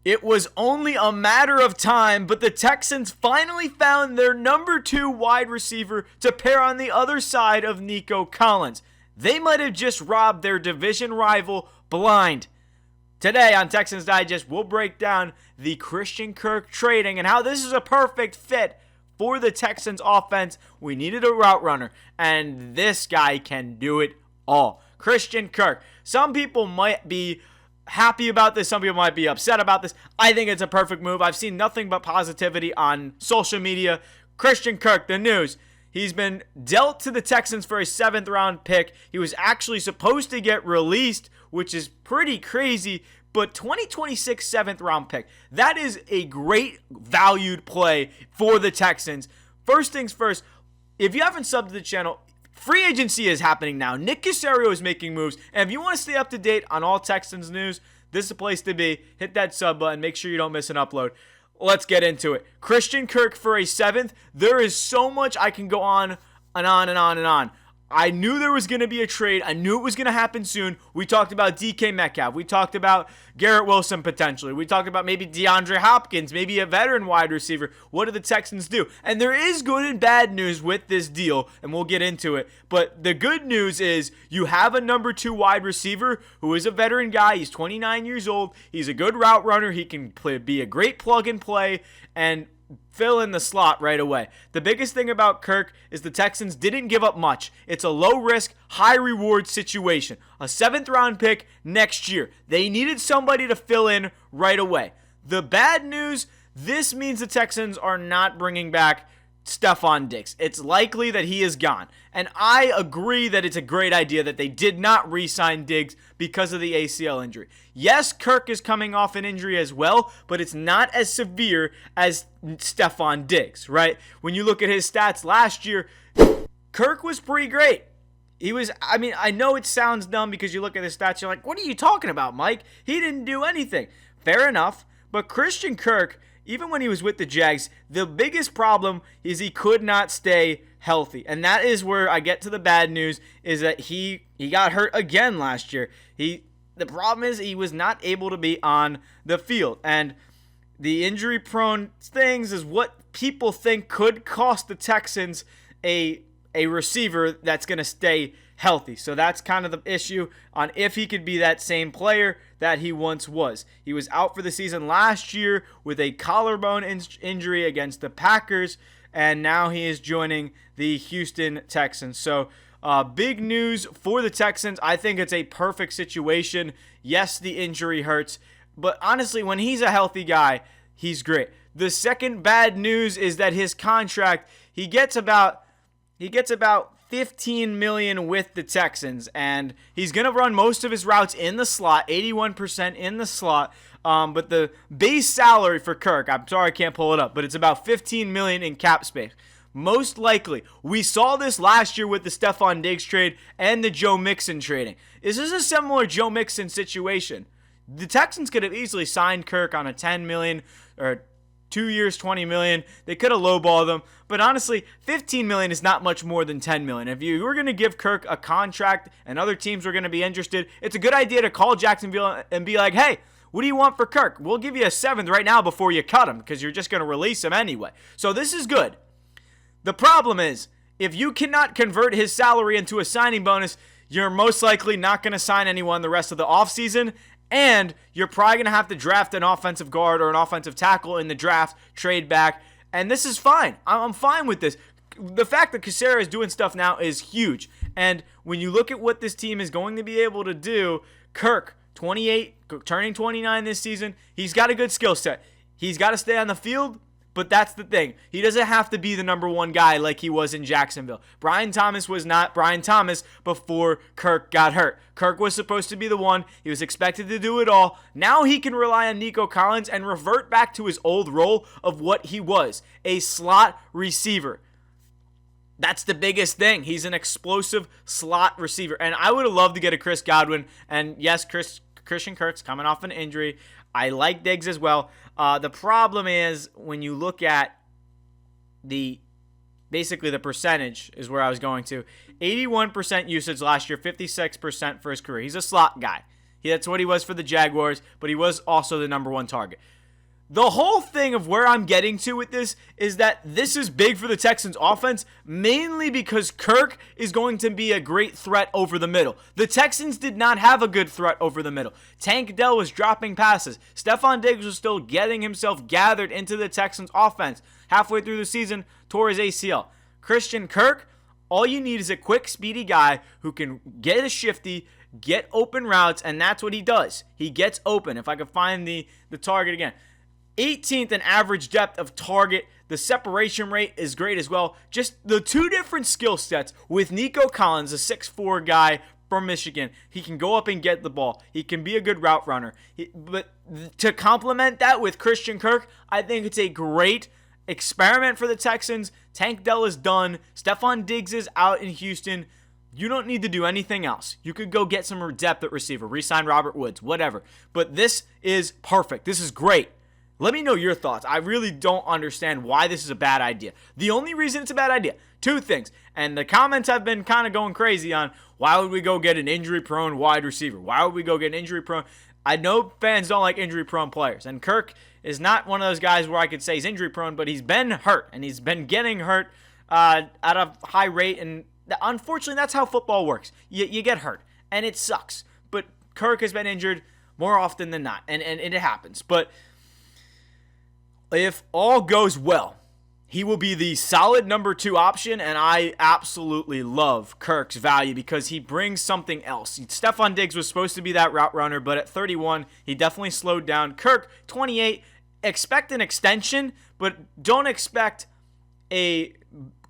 It was only a matter of time, but the Texans finally found their number 2 wide receiver to pair on the other side of Nico Collins. They might have just robbed their division rival blind. Today on Texans Digest, we'll break down the Christian Kirk trading and how this is a perfect fit for the Texans offense. We needed a route runner, and this guy can do it all. Christian Kirk. Some people might be happy about this. Some people might be upset about this. I think it's a perfect move. I've seen nothing but positivity on social media. Christian Kirk, the news. He's been dealt to the Texans for a 7th round pick. He was actually supposed to get released, which is pretty crazy, but 2026 7th round pick. That is a great valued play for the Texans. First things first, if you haven't subbed to the channel, free agency is happening now. Nick Caserio is making moves. And if you want to stay up to date on all Texans news, this is the place to be. Hit that sub button. Make sure you don't miss an upload. Let's get into it. Christian Kirk for a 7th. There is so much I can go on and on and on and on. I knew there was going to be a trade. I knew it was going to happen soon. We talked about DK Metcalf. We talked about Garrett Wilson potentially. We talked about maybe DeAndre Hopkins, maybe a veteran wide receiver. What do the Texans do? And there is good and bad news with this deal, and we'll get into it. But the good news is you have a number 2 wide receiver who is a veteran guy. He's 29 years old. He's a good route runner. He can be a great plug and play and fill in the slot right away. The biggest thing about Kirk is the Texans didn't give up much. It's a low-risk, high-reward situation. A 7th round pick next year. They needed somebody to fill in right away. The bad news, this means the Texans are not bringing back Stephon Diggs. It's likely that he is gone. And I agree that it's a great idea that they did not re-sign Diggs because of the ACL injury. Yes, Kirk is coming off an injury as well, but it's not as severe as Stephon Diggs, right? When you look at his stats last year, Kirk was pretty great. I know it sounds dumb because you look at his stats, you're like, what are you talking about, Mike? He didn't do anything. Fair enough, but Christian Kirk, even when he was with the Jags, the biggest problem is he could not stay healthy. And that is where I get to the bad news, is that he got hurt again last year. The problem is he was not able to be on the field. And the injury-prone things is what people think could cost the Texans a receiver that's going to stay healthy. So that's kind of the issue on if he could be that same player that he once was. He was out for the season last year with a collarbone injury against the Packers, and now he is joining the Houston Texans. So big news for the Texans. I think it's a perfect situation. Yes, the injury hurts, but honestly, when he's a healthy guy, he's great. The second bad news is that his contract, he gets about $15 million with the Texans, and he's going to run most of his routes in the slot, 81% in the slot. But the base salary for Kirk, I'm sorry I can't pull it up, but it's about $15 million in cap space. Most likely, we saw this last year with the Stephon Diggs trade and the Joe Mixon trading. Is this a similar Joe Mixon situation? The Texans could have easily signed Kirk on a $10 million or 2 years, $20 million. They could have lowballed them. But honestly, $15 million is not much more than $10 million. If you were going to give Kirk a contract and other teams were going to be interested, it's a good idea to call Jacksonville and be like, hey, what do you want for Kirk? We'll give you a 7th right now before you cut him because you're just going to release him anyway. So this is good. The problem is, if you cannot convert his salary into a signing bonus, you're most likely not going to sign anyone the rest of the offseason, and you're probably going to have to draft an offensive guard or an offensive tackle in the draft, trade back, and this is fine. I'm fine with this. The fact that Caserio is doing stuff now is huge, and when you look at what this team is going to be able to do, Kirk, 28, turning 29 this season, he's got a good skill set. He's got to stay on the field, but that's the thing. He doesn't have to be the number 1 guy like he was in Jacksonville. Brian Thomas was not Brian Thomas before Kirk got hurt. Kirk was supposed to be the one. He was expected to do it all. Now he can rely on Nico Collins and revert back to his old role of what he was, a slot receiver. That's the biggest thing. He's an explosive slot receiver. And I would have loved to get a Chris Godwin. And yes, Christian Kirk's coming off an injury. I like Diggs as well. The problem is when you look at basically the percentage is where I was going to. 81% usage last year, 56% for his career. He's a slot guy. That's what he was for the Jaguars, but he was also the number 1 target. The whole thing of where I'm getting to with this is that this is big for the Texans offense, mainly because Kirk is going to be a great threat over the middle. The Texans did not have a good threat over the middle. Tank Dell was dropping passes. Stefon Diggs was still getting himself gathered into the Texans offense. Halfway through the season, tore his ACL. Christian Kirk, all you need is a quick, speedy guy who can get a shifty, get open routes, and that's what he does. He gets open. If I could find the target again. 18th in average depth of target. The separation rate is great as well. Just the two different skill sets with Nico Collins, a 6'4 guy from Michigan. He can go up and get the ball. He can be a good route runner. But to complement that with Christian Kirk, I think it's a great experiment for the Texans. Tank Dell is done. Stefon Diggs is out in Houston. You don't need to do anything else. You could go get some depth at receiver, re-sign Robert Woods, whatever. But this is perfect. This is great. Let me know your thoughts. I really don't understand why this is a bad idea. The only reason it's a bad idea, two things. And the comments have been kind of going crazy on why would we go get an injury-prone wide receiver? Why would we go get an injury-prone? I know fans don't like injury-prone players. And Kirk is not one of those guys where I could say he's injury-prone, but he's been hurt. And he's been getting hurt at a high rate. And unfortunately, that's how football works. You get hurt. And it sucks. But Kirk has been injured more often than not. And it happens. But if all goes well, he will be the solid number 2 option, and I absolutely love Kirk's value because he brings something else. Stefon Diggs was supposed to be that route runner, but at 31, he definitely slowed down. Kirk, 28, expect an extension, but don't expect a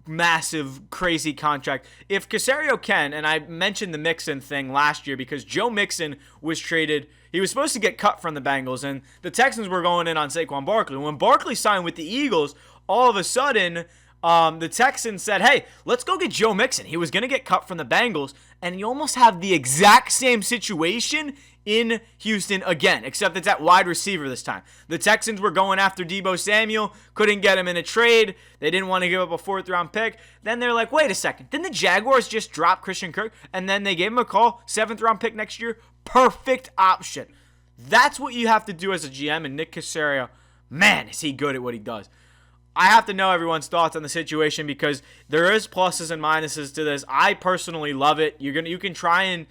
massive, crazy contract. If Caserio can, and I mentioned the Mixon thing last year because Joe Mixon was traded. He was supposed to get cut from the Bengals, and the Texans were going in on Saquon Barkley. When Barkley signed with the Eagles, all of a sudden, the Texans said, hey, let's go get Joe Mixon. He was going to get cut from the Bengals, and you almost have the exact same situation in Houston again, except it's at wide receiver this time. The Texans were going after Deebo Samuel, couldn't get him in a trade. They didn't want to give up a 4th-round pick. Then they're like, wait a second, didn't the Jaguars just drop Christian Kirk? And then they gave him a call, 7th-round pick next year. Perfect option. That's what you have to do as a GM, and Nick Caserio, man, is he good at what he does. I have to know everyone's thoughts on the situation because there is pluses and minuses to this. I personally love it. You can try and,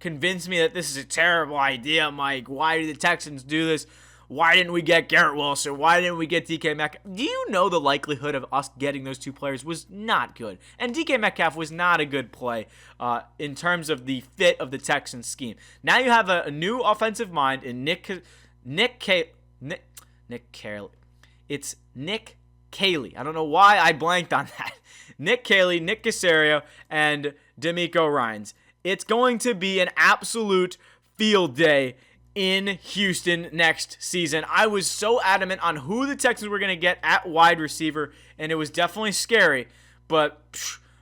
convince me that this is a terrible idea, Mike. Why did the Texans do this? Why didn't we get Garrett Wilson? Why didn't we get DK Metcalf? Do you know the likelihood of us getting those 2 players was not good? And DK Metcalf was not a good play in terms of the fit of the Texans scheme. Now you have a new offensive mind in Nick Cayley. It's Nick Cayley. I don't know why I blanked on that. Nick Cayley, Nick Caserio, and DeMeco Ryans. It's going to be an absolute field day in Houston next season. I was so adamant on who the Texans were going to get at wide receiver, and it was definitely scary. But,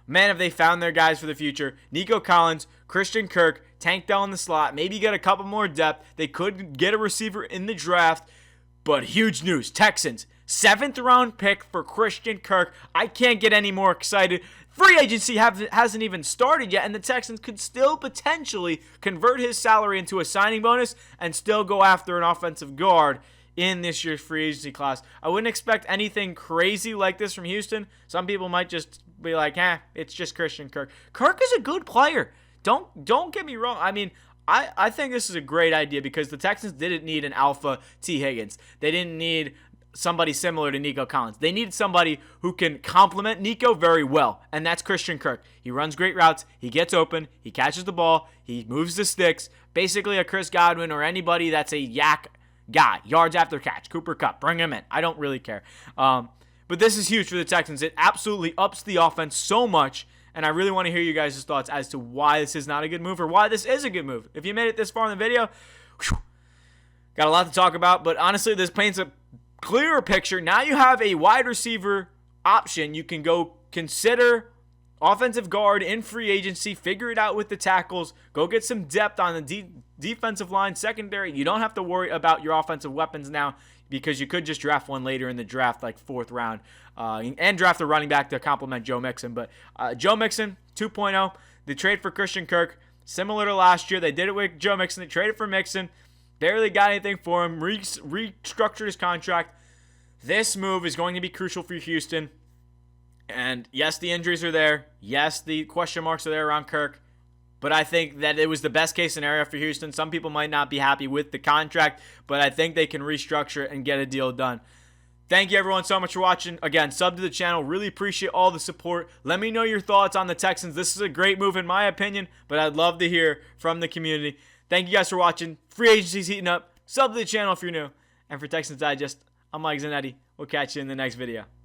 man, have they found their guys for the future. Nico Collins, Christian Kirk, Tank Dell in the slot. Maybe get a couple more depth. They could get a receiver in the draft. But huge news, Texans, 7th-round pick for Christian Kirk. I can't get any more excited. Free agency hasn't even started yet, and the Texans could still potentially convert his salary into a signing bonus and still go after an offensive guard in this year's free agency class. I wouldn't expect anything crazy like this from Houston. Some people might just be like, it's just Christian Kirk. Kirk is a good player. Don't get me wrong. I mean, I think this is a great idea because the Texans didn't need an alpha T. Higgins. They didn't need somebody similar to Nico Collins. They needed somebody who can complement Nico very well, and that's Christian Kirk. He runs great routes. He gets open. He catches the ball. He moves the sticks. Basically a Chris Godwin or anybody that's a yak guy. Yards after catch. Cooper Kupp. Bring him in. I don't really care. But this is huge for the Texans. It absolutely ups the offense so much. And I really want to hear you guys' thoughts as to why this is not a good move or why this is a good move. If you made it this far in the video, got a lot to talk about. But honestly, this paints a clearer picture. Now you have a wide receiver option. You can go consider offensive guard in free agency. Figure it out with the tackles. Go get some depth on the defensive line, secondary. You don't have to worry about your offensive weapons now because you could just draft one later in the draft, like 4th round. And draft a running back to complement Joe Mixon. But Joe Mixon, 2.0, the trade for Christian Kirk, Similar to last year, they did it with Joe Mixon. They traded for Mixon. Barely got anything for him. Restructured his contract. This move is going to be crucial for Houston. And yes, the injuries are there. Yes, the question marks are there around Kirk. But I think that it was the best case scenario for Houston. Some people might not be happy with the contract, but I think they can restructure and get a deal done. Thank you everyone so much for watching. Again, sub to the channel. Really appreciate all the support. Let me know your thoughts on the Texans. This is a great move in my opinion, but I'd love to hear from the community. Thank you guys for watching. Free agency's heating up. Sub to the channel if you're new. And for Texans Digest, I'm Mike Zanetti. We'll catch you in the next video.